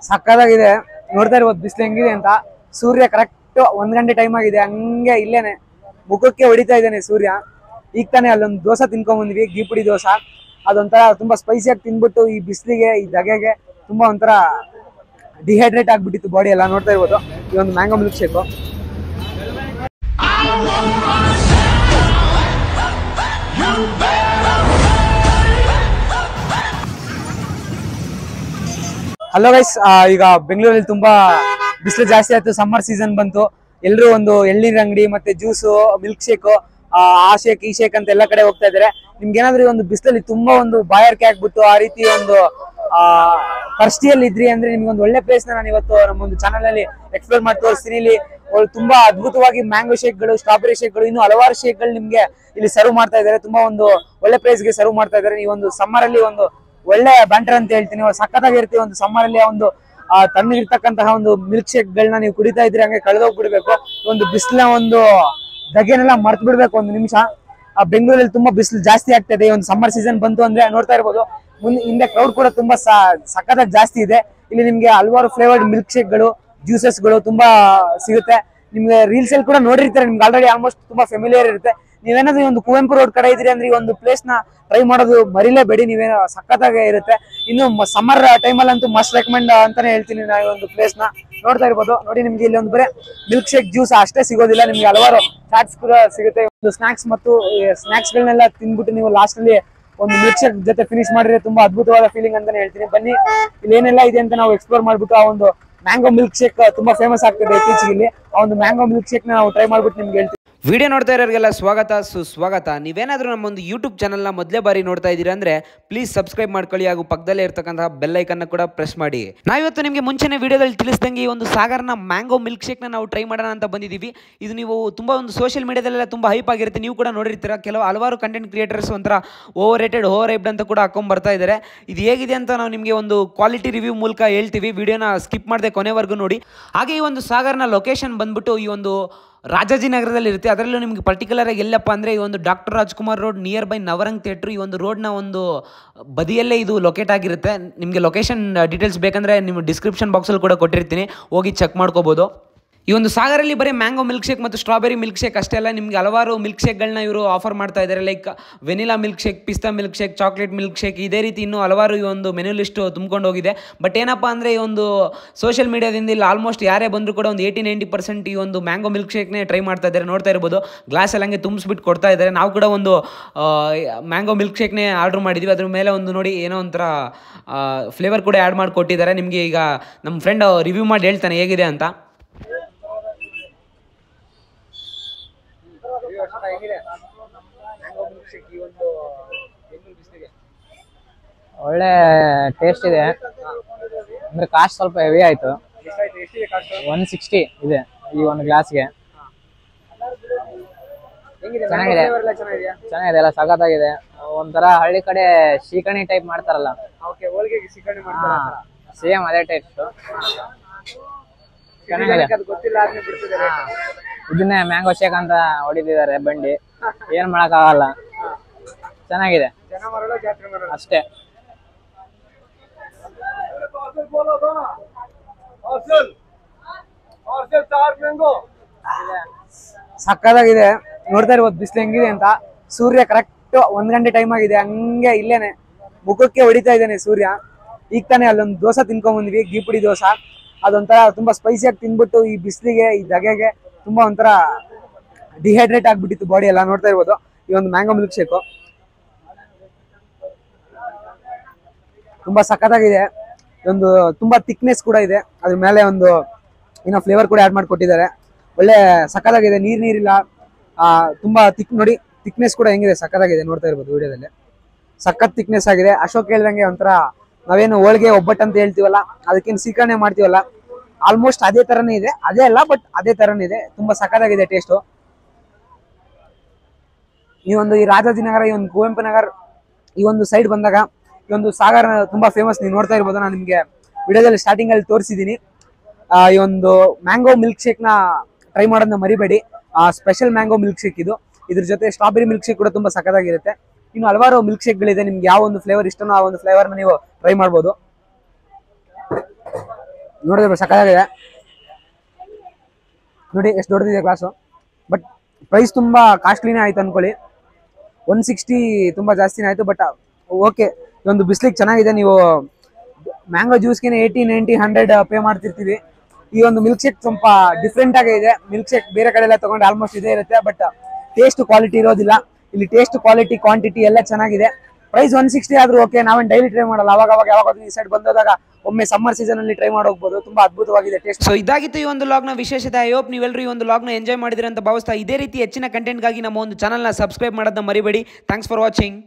ಸಕ್ಕದಾಗಿದೆ ನೋಡ್ತಾ ಇರ್ಬೋದು ಬಿಸಿಲು ಹೆಂಗಿದೆ ಅಂತ. ಸೂರ್ಯ ಕರೆಕ್ಟ್ 1 ಗಂಟೆ ಟೈಮ್ ಆಗಿದೆ, ಹಂಗೆ ಇಲ್ಲೇನೆ ಮುಖಕ್ಕೆ ಹೊಡಿತಾ ಇದ್ದಾನೆ ಸೂರ್ಯ. ಈಗ ತಾನೇ ಅಲ್ಲೊಂದು ದೋಸೆ ತಿನ್ಕೊಂಡ್ ಬಂದ್ವಿ, ಗೀಪುಡಿ ದೋಸೆ. ಅದೊಂಥರ ತುಂಬಾ ಸ್ಪೈಸಿಯಾಗಿ ತಿನ್ಬಿಟ್ಟು ಈ ಬಿಸಿಲಿಗೆ ಈ ಧಗೆಗೆ ತುಂಬಾ ಒಂಥರ ಡಿಹೈಡ್ರೇಟ್ ಆಗ್ಬಿಟ್ಟಿತ್ತು ಬಾಡಿ ಎಲ್ಲ. ನೋಡ್ತಾ ಇರ್ಬೋದು ಈ ಒಂದು mango milk shake. Hello guys, ಈಗ ಬೆಂಗಳೂರಲ್ಲಿ ತುಂಬಾ ಬಿಸಿಲು ಜಾಸ್ತಿ ಆಯ್ತು, ಸಮ್ಮರ್ ಸೀಸನ್ ಬಂತು. ಎಲ್ಲರೂ ಒಂದು ಎಳ್ನೀರ್ ಅಂಗಡಿ ಮತ್ತೆ ಜ್ಯೂಸು, ಮಿಲ್ಕ್ ಶೇಕ್, ಆ ಶೇಕ್ ಈ ಶೇಕ್ ಅಂತ ಎಲ್ಲ ಕಡೆ ಹೋಗ್ತಾ ಇದಾರೆ. ನಿಮ್ಗೆ ಏನಾದ್ರು ಒಂದು ಬಿಸಿಲಲ್ಲಿ ತುಂಬಾ ಒಂದು ಬಾಯಾರಿಕೆ ಆಗ್ಬಿಟ್ಟು ಆ ರೀತಿ ಒಂದು ಪರಿಸ್ಥಿತಿಯಲ್ಲಿ ಇದ್ರಿ ಅಂದ್ರೆ ನಿಮ್ಗೆ ಒಂದು ಒಳ್ಳೆ ಪ್ಲೇಸ್ ನಾನು ಇವತ್ತು ನಮ್ಮೊಂದು ಚಾನಲ್ ಅಲ್ಲಿ ಎಕ್ಸ್ಪ್ಲೋರ್ ಮಾಡಿ ತೋರಿಸ್ತೀನಿ. ಇಲ್ಲಿ ತುಂಬಾ ಅದ್ಭುತವಾಗಿ ಮ್ಯಾಂಗೋ ಶೇಕ್ಗಳು, ಸ್ಟ್ರಾಬೆರಿ ಶೇಕ್ಗಳು, ಇನ್ನು ಹಲವಾರು ಶೇಕ್ಗಳು ನಿಮ್ಗೆ ಇಲ್ಲಿ ಸರ್ವ್ ಮಾಡ್ತಾ ಇದ್ದಾರೆ. ತುಂಬಾ ಒಂದು ಒಳ್ಳೆ ಪ್ರೈಸ್ ಗೆ ಸರ್ವ್ ಮಾಡ್ತಾ ಇದ್ದಾರೆ. ಈ ಒಂದು ಸಮ್ಮರ್ ಅಲ್ಲಿ ಒಂದು ಒಳ್ಳೆ ಬ್ಯಾಂಟರ್ ಅಂತ ಹೇಳ್ತೀನಿ, ಸಖತ್ತಾಗಿರ್ತೀವಿ. ಒಂದು ಸಮ್ಮರ್ ಅಲ್ಲಿ ಒಂದು ತಣ್ಣಗಿರ್ತಕ್ಕಂತಹ ಒಂದು ಮಿಲ್ಕ್ ಶೇಕ್ ಗಳನ್ನ ನೀವು ಕುಡಿತಾ ಇದ್ರಿ, ಹಂಗೆ ಕಳೆದೋಗ್ಬಿಡ್ಬೇಕು. ಒಂದು ಬಿಸಿಲಿನ ಒಂದು ಧಗೆನೆಲ್ಲ ಮರ್ತು ಬಿಡ್ಬೇಕು ಒಂದು ನಿಮಿಷ. ಬೆಂಗಳೂರಲ್ಲಿ ತುಂಬಾ ಬಿಸಿಲು ಜಾಸ್ತಿ ಆಗ್ತದೆ. ಈ ಒಂದು ಸಮ್ಮರ್ ಸೀಸನ್ ಬಂತು ಅಂದ್ರೆ ನೋಡ್ತಾ ಇರ್ಬೋದು ಹಿಂದೆ ಕ್ರೌಡ್ ಕೂಡ ತುಂಬಾ ಸಖತ್ತಾಗಿ ಜಾಸ್ತಿ ಇದೆ. ಇಲ್ಲಿ ನಿಮ್ಗೆ ಹಲವಾರು ಫ್ಲೇವರ್ಡ್ ಮಿಲ್ಕ್ ಶೇಕ್ಗಳು, ಜ್ಯೂಸಸ್ ಗಳು ತುಂಬಾ ಸಿಗುತ್ತೆ. ನಿಮ್ಗೆ ರೀಲ್ಸ್ ಅಲ್ಲಿ ಕೂಡ ನೋಡಿರ್ತಾರೆ, ನಿಮ್ಗೆ ಆಲ್ರೆಡಿ ಆಲ್ಮೋಸ್ಟ್ ತುಂಬಾ ಫೆಮಿಲಿಯರ್ ಇರುತ್ತೆ. ನೀವೇನಾದ್ರೂ ಈ ಒಂದು ಕುವೆಂಪು ರೋಡ್ ಕಡೆ ಇದ್ರಿ ಅಂದ್ರೆ ಈ ಒಂದು ಪ್ಲೇಸ್ ನ ಟ್ರೈ ಮಾಡೋದು ಮರಿಲೇಬೇಡಿ, ನೀವೇನೋ ಸಖತ್ತಾಗೆ ಇರುತ್ತೆ. ಇನ್ನು ಸಮ್ಮರ್ ಟೈಮಲ್ಲಿ ಅಂತೂ ಮಸ್ಟ್ ರೆಕಮೆಂಡ್ ಅಂತಾನೆ ಹೇಳ್ತೀನಿ ನಾ ಈ ಒಂದು ಪ್ಲೇಸ್ ನ. ನೋಡ್ತಾ ಇರ್ಬೋದು ನೋಡಿ, ನಿಮ್ಗೆ ಇಲ್ಲಿ ಒಂದು ಬರೀ ಮಿಲ್ಕ್ ಶೇಕ್ ಜ್ಯೂಸ್ ಅಷ್ಟೇ ಸಿಗೋದಿಲ್ಲ, ನಿಮ್ಗೆ ಹಲವಾರು ಚಾಟ್ಸ್ ಕೂಡ ಸಿಗುತ್ತೆ. ಒಂದು ಸ್ನಾಕ್ಸ್ ಮತ್ತು ಸ್ನಾಕ್ಸ್ ಗಳನ್ನೆಲ್ಲ ತಿನ್ಬಿಟ್ಟು ನೀವು ಲಾಸ್ಟ್ ಅಲ್ಲಿ ಒಂದು ಮಿಲ್ಕ್ ಶೇಕ್ ಜೊತೆ ಫಿನಿಶ್ ಮಾಡಿದ್ರೆ ತುಂಬಾ ಅದ್ಭುತವಾದ ಫೀಲಿಂಗ್ ಅಂತಾನೆ ಹೇಳ್ತೀನಿ. ಬನ್ನಿ, ಇಲ್ಲಿ ಏನೆಲ್ಲ ಇದೆ ಅಂತ ನಾವು ಎಕ್ಸ್ಪ್ಲೋರ್ ಮಾಡ್ಬಿಟ್ಟು ಆ ಒಂದು ಮ್ಯಾಂಗೋ ಮಿಲ್ಕ್ ಶೇಕ್ ತುಂಬಾ ಫೇಮಸ್ ಆಗ್ತದೆ ಇತ್ತೀಚೆಗೆ ಇಲ್ಲಿ. ಆ ಒಂದು ಮ್ಯಾಂಗೋ ಮಿಲ್ಕ್ ಶೇಕ್ ನಾವು ಟ್ರೈ ಮಾಡ್ಬಿಟ್ಟು ನಿಮ್ಗೆ ಹೇಳ್ತೀವಿ. ವಿಡಿಯೋ ನೋಡ್ತಾ ಇರೋರಿಗೆಲ್ಲ ಸ್ವಾಗತ ಸುಸ್ವಾಗತ. ನೀವೇನಾದರೂ ನಮ್ಮೊಂದು ಯೂಟ್ಯೂಬ್ ಚಾನಲ್ನ ಮೊದಲೇ ಬಾರಿ ನೋಡ್ತಾ ಇದ್ದೀರಾ ಅಂದರೆ ಪ್ಲೀಸ್ ಸಬ್ಸ್ಕ್ರೈಬ್ ಮಾಡ್ಕೊಳ್ಳಿ, ಹಾಗೂ ಪಕ್ಕದಲ್ಲೇ ಇರ್ತಕ್ಕಂತಹ ಬೆಲ್ ಐಕನ್ನ ಕೂಡ ಪ್ರೆಸ್ ಮಾಡಿ. ನಾವಿವತ್ತು ನಿಮಗೆ ಮುಂಚೆನೇ ವಿಡಿಯೋದಲ್ಲಿ ತಿಳಿಸ್ದಂಗೆ ಈ ಒಂದು ಸಾಗರ್ನ ಮ್ಯಾಂಗೋ ಮಿಲ್ಕ್ ಶೇಕ್ನ ನಾವು ಟ್ರೈ ಮಾಡೋಣ ಅಂತ ಬಂದಿದ್ದೀವಿ. ಇದು ನೀವು ತುಂಬ ಒಂದು ಸೋಷಿಯಲ್ ಮೀಡಿಯಾದಲ್ಲೆಲ್ಲ ತುಂಬ ಹೈಪ್ ಆಗಿರುತ್ತೆ, ನೀವು ಕೂಡ ನೋಡಿರ್ತೀರ. ಹಲವಾರು ಕಂಟೆಂಟ್ ಕ್ರಿಯೇಟರ್ಸ್ ಒಂಥರ ಓವರ್ ರೇಟೆಡ್, ಓವರ್ ಹೈಪ್ಡ್ ಅಂತ ಕೂಡ ಹಾಕೊಂಡ್ಬರ್ತಾ ಇದ್ದಾರೆ. ಇದು ಹೇಗಿದೆ ಅಂತ ನಾವು ನಿಮಗೆ ಒಂದು ಕ್ವಾಲಿಟಿ ರಿವ್ಯೂ ಮೂಲಕ ಹೇಳ್ತೀವಿ. ವಿಡಿಯೋನ ಸ್ಕಿಪ್ ಮಾಡದೆ ಕೊನೆವರೆಗೂ ನೋಡಿ. ಹಾಗೆ ಈ ಒಂದು ಸಾಗರ್ನ ಲೊಕೇಶನ್ ಬಂದ್ಬಿಟ್ಟು ಈ ಒಂದು ರಾಜಾಜಿನಗರದಲ್ಲಿ ಇರುತ್ತೆ. ಅದರಲ್ಲೂ ನಿಮಗೆ ಪರ್ಟಿಕ್ಯುಲರ್ ಆಗಿ ಎಲ್ಲಪ್ಪ ಅಂದರೆ ಈ ಒಂದು doctor Rajkumar road near by Navrang theatre, ಈ ಒಂದು ರೋಡ್ನ ಒಂದು ಬದಿಯಲ್ಲೇ ಇದು ಲೊಕೇಟ್ ಆಗಿರುತ್ತೆ. ನಿಮಗೆ ಲೊಕೇಶನ್ ಡೀಟೇಲ್ಸ್ ಬೇಕಂದರೆ ನಿಮ್ಮ ಡಿಸ್ಕ್ರಿಪ್ಷನ್ ಬಾಕ್ಸಲ್ಲಿ ಕೂಡ ಕೊಟ್ಟಿರ್ತೀನಿ, ಹೋಗಿ ಚೆಕ್ ಮಾಡ್ಕೋಬೋದು. ಈ ಒಂದು ಸಾಗರಲ್ಲಿ ಬರೀ ಮ್ಯಾಂಗೋ ಮಿಲ್ಕ್ ಶೇಕ್ ಮತ್ತು ಸ್ಟ್ರಾಬೆರಿ ಮಿಲ್ಕ್ ಶೇಕ್ ಅಷ್ಟೇ ಅಲ್ಲ, ನಿಮಗೆ ಹಲವಾರು ಮಿಲ್ಕ್ ಶೇಕ್ಗಳನ್ನ ಇವರು ಆಫರ್ ಮಾಡ್ತಾ ಇದ್ದಾರೆ. ಲೈಕ್ ವೆನಿಲಾ ಮಿಲ್ಕ್ ಶೇಕ್, ಪಿಸ್ತಾ milk shake, chocolate milk shake, ಇದೇ ರೀತಿ ಇನ್ನೂ ಹಲವಾರು ಈ ಒಂದು ಮೆನು ಲಿಸ್ಟು ತುಂಬ್ಕೊಂಡು ಹೋಗಿದೆ. ಬಟ್ ಏನಪ್ಪ ಅಂದರೆ ಈ ಒಂದು ಸೋಷಿಯಲ್ ಮೀಡಿಯಾದಿಂದ ಇಲ್ಲಿ ಆಲ್ಮೋಸ್ಟ್ ಯಾರೇ ಬಂದರೂ ಕೂಡ ಒಂದು 80-90% ಈ ಒಂದು ಮ್ಯಾಂಗೋ ಮಿಲ್ಕ್ ಶೇಕ್ನೇ ಟ್ರೈ ಮಾಡ್ತಾ ಇದ್ದಾರೆ. ನೋಡ್ತಾ ಇರ್ಬೋದು ಗ್ಲಾಸಲ್ಲಿ ಹಂಗೆ ತುಂಬಿಸ್ಬಿಟ್ಟು ಕೊಡ್ತಾ ಇದ್ದಾರೆ. ನಾವು ಕೂಡ ಒಂದು ಮ್ಯಾಂಗೋ ಮಿಲ್ಕ್ ಶೇಕ್ನೇ ಆರ್ಡ್ರ್ ಮಾಡಿದ್ವಿ. ಅದ್ರ ಮೇಲೆ ಒಂದು ನೋಡಿ ಏನೋ ಒಂಥರ ಫ್ಲೇವರ್ ಕೂಡ ಆ್ಯಡ್ ಮಾಡಿ ಕೊಟ್ಟಿದ್ದಾರೆ. ನಿಮಗೆ ಈಗ ನಮ್ಮ ಫ್ರೆಂಡ್ ರಿವ್ಯೂ ಮಾಡಿ ಹೇಳ್ತಾನೆ ಹೇಗಿದೆ ಅಂತ. ಒಳ್ಳೆ ಟೇಸ್ಟ್ ಇದೆ, ಅಂದ್ರೆ ಕಾಸ್ಟ್ ಸ್ವಲ್ಪ ಹೆವಿ ಆಯ್ತು. 160 ಇದೆ ಈ ಒಂದು ಗ್ಲಾಸ್ಗೆ. ಚೆನ್ನಾಗಿದೆ, ಚೆನ್ನಾಗಿದೆ, ಎಲ್ಲ ಸಖತ್ತಾಗಿದೆ. ಒಂಥರ ಹಳ್ಳಿ ಕಡೆ ಶೀಕಣಿ ಟೈಪ್ ಮಾಡ್ತಾರಲ್ಲ, ಸೇಮ್ ಅದೇ ಟೇಸ್ಟ್. ಚೆನ್ನಾಗಿದೆ. ಇದನ್ನೇ ಮ್ಯಾಂಗೋ ಶೇಕ್ ಅಂತ ಹೊಡಿತಿದ್ದಾರೆ ಬಂಡಿ, ಏನ್ ಮಾಡಕ್ ಆಗಲ್ಲ. ಚೆನ್ನಾಗಿದೆ ಅಷ್ಟೇ. ಸಕ್ಕದಾಗಿದೆ, ನೋಡ್ತಾ ಇರ್ಬೋದು ಬಿಸಿಲು ಹೆಂಗಿದೆ ಅಂತ. ಸೂರ್ಯ ಕರೆಕ್ಟ್ 1 ಗಂಟೆ ಟೈಮ್ ಆಗಿದೆ, ಹಂಗೆ ಇಲ್ಲೇನೆ ಮುಖಕ್ಕೆ ಹೊಡಿತಾ ಇದ್ದಾನೆ ಸೂರ್ಯ. ಈಗ ತಾನೇ ಅಲ್ಲೊಂದು ದೋಸೆ ತಿನ್ಕೊಂಡ್ ಬಂದ್ವಿ, ಗೀಪುಡಿ ದೋಸೆ. ಅದೊಂಥರ ತುಂಬಾ ಸ್ಪೈಸಿಯಾಗಿ ತಿನ್ಬಿಟ್ಟು ಈ ಬಿಸಿಲಿಗೆ ಈ ಧಗೆಗೆ ತುಂಬಾ ಒಂಥರ ಡಿಹೈಡ್ರೇಟ್ ಆಗ್ಬಿಟ್ಟಿತ್ತು ಬಾಡಿ ಎಲ್ಲ. ನೋಡ್ತಾ ಇರ್ಬೋದು ಈ ಒಂದು ಮ್ಯಾಂಗೋ ಮಿಲ್ಕ್ ಶೇಕು ತುಂಬಾ ಸಖತ್ತಾಗಿದೆ. ಒಂದು ತುಂಬಾ ಥಿಕ್ನೆಸ್ ಕೂಡ ಇದೆ, ಅದ್ರ ಮೇಲೆ ಒಂದು ಏನೋ ಫ್ಲೇವರ್ ಕೂಡ ಆ್ಯಡ್ ಮಾಡಿಕೊಟ್ಟಿದ್ದಾರೆ. ಒಳ್ಳೆ ಸಖತ್ತಾಗಿದೆ, ನೀರಿಲ್ಲ, ತುಂಬಾ ನೋಡಿ ಥಿಕ್ನೆಸ್ ಕೂಡ ಹೆಂಗಿದೆ, ಸಖತ್ತಾಗಿದೆ. ನೋಡ್ತಾ ಇರ್ಬೋದು ವಿಡಿಯೋದಲ್ಲಿ ಸಖತ್ ಥಿಕ್ನೆಸ್ ಆಗಿದೆ. ಅಶೋಕ್ ಹೇಳ್ದಂಗೆ ಒಂಥರ ನಾವೇನು ಹೋಳಿಗೆ ಒಬ್ಬಟ್ಟು ಅಂತ ಹೇಳ್ತೀವಲ್ಲ, ಅದಕ್ಕೇನು ಸೀಕರಣೆ ಮಾಡ್ತೀವಲ್ಲ, ಆಲ್ಮೋಸ್ಟ್ ಅದೇ ತರನೇ ಇದೆ. ಅದೇ ಅಲ್ಲ, ಬಟ್ ಅದೇ ತರನೇ ಇದೆ. ತುಂಬಾ ಸಖತ್ತಾಗಿದೆ ಟೇಸ್ಟು. ಈ ಒಂದು ಈ ರಾಜಾಜಿನಗರ, ಈ ಒಂದು ಕುವೆಂಪು ನಗರ್, ಈ ಒಂದು ಸೈಡ್ ಬಂದಾಗ ಈ ಒಂದು ಸಾಗರ ತುಂಬಾ ಫೇಮಸ್. ನೀವು ನೋಡ್ತಾ ಇರ್ಬೋದು, ನಾನು ನಿಮ್ಗೆ ವಿಡಿಯೋದಲ್ಲಿ ಸ್ಟಾರ್ಟಿಂಗ್ ಅಲ್ಲಿ ತೋರಿಸಿದ್ದೀನಿ. ಈ ಒಂದು ಮ್ಯಾಂಗೋ ಮಿಲ್ಕ್ ಶೇಕ್ ನ ಟ್ರೈ ಮಾಡೋದನ್ನ ಮರಿಬೇಡಿ. ಸ್ಪೆಷಲ್ ಮ್ಯಾಂಗೋ ಮಿಲ್ಕ್ ಶೇಕ್ ಇದು. ಇದ್ರ ಜೊತೆ ಸ್ಟ್ರಾಬೆರಿ ಮಿಲ್ಕ್ ಶೇಕ್ ಕೂಡ ತುಂಬಾ ಸಖತ್ತಾಗಿರುತ್ತೆ. ಇನ್ನು ಹಲವಾರು ಮಿಲ್ಕ್ ಶೇಕ್ಗಳಿದೆ. ನಿಮ್ಗೆ ಯಾವ ಒಂದು ಫ್ಲೇವರ್ ಇಷ್ಟನೋ ಆ ಒಂದು ಫ್ಲೇವರ್ನ ನೀವು ಟ್ರೈ ಮಾಡ್ಬೋದು. ನೋಡಿದ್ರೆ ಸಕ್ಕತ್ತಾಗಿದೆ ನೋಡಿ, ಎಷ್ಟು ದೊಡ್ಡದಿದೆ ಗ್ಲಾಸು. ಬಟ್ ಪ್ರೈಸ್ ತುಂಬಾ ಕಾಸ್ಟ್ಲಿನೇ ಆಯ್ತು ಅನ್ಕೊಳ್ಳಿ. 160 ತುಂಬಾ ಜಾಸ್ತಿನೇ ಆಯ್ತು. ಬಟ್ ಓಕೆ, ಒಂದು ಬಿಸ್ಲಿಗೆ ಚೆನ್ನಾಗಿದೆ. ನೀವು ಮ್ಯಾಂಗೋ ಜ್ಯೂಸ್ಗೆ 80, 90, 100 ಪೇ ಮಾಡ್ತಿರ್ತೀವಿ. ಈ ಒಂದು ಮಿಲ್ಕ್ ಶೇಕ್ ಸ್ವಲ್ಪ ಡಿಫ್ರೆಂಟ್ ಆಗೇ ಇದೆ. ಮಿಲ್ಕ್ ಶೇಕ್ ಬೇರೆ ಕಡೆ ಎಲ್ಲ ತಗೊಂಡು ಆಲ್ಮೋಸ್ಟ್ ಇದೇ ಇರುತ್ತೆ. ಬಟ್ ಟೇಸ್ಟ್ ಕ್ವಾಲಿಟಿ ಇರೋದಿಲ್ಲ. ಇಲ್ಲಿ ಟೇಸ್ಟ್ ಕ್ವಾಲಿಟಿ ಕ್ವಾಂಟಿಟಿ ಎಲ್ಲ ಚೆನ್ನಾಗಿದೆ. ಪ್ರೈಸ್ 160 ಆದ್ರೂ ಓಕೆ, ನಾವೇನು ಡೈಲಿ ಟ್ರೈ ಮಾಡಲ್ಲ. ಯಾವಾಗಾದ್ರೂ ಈ ಸೈಡ್ ಬಂದಾಗ ಒಮ್ಮೆ ಸಮ್ಮರ್ ಸೀಸನ್ ಅಲ್ಲಿ ಟ್ರೈ ಮಾಡೋಗ್ಬೋದು. ತುಂಬಾ ಅದ್ಭುತವಾಗಿದೆ ಟೇಸ್ಟ್. ಸೊ ಇದಾಗಿತ್ತು ಈ ಒಂದು ಲಾಗ್ನ ವಿಶೇಷತೆ. ಐ ಹೋಪ್ ನೀವೆಲ್ಲರೂ ಈ ಒಂದು ಲಾಗ್ನ ಎಂಜಾಯ್ ಮಾಡಿದಿರಿ ಅಂತ ಭಾವಿಸ್ತಾ, ಇದೇ ರೀತಿ ಹೆಚ್ಚಿನ ಕಂಟೆಂಟ್ಗಾಗಿ ನಮ್ಮ ಒಂದು ಚಾನಲ್ನ ಸಬ್ಸ್ಕ್ರೈಬ್ ಮಾಡೋದನ್ನ ಮರಿಬೇಡಿ. Thanks for watching.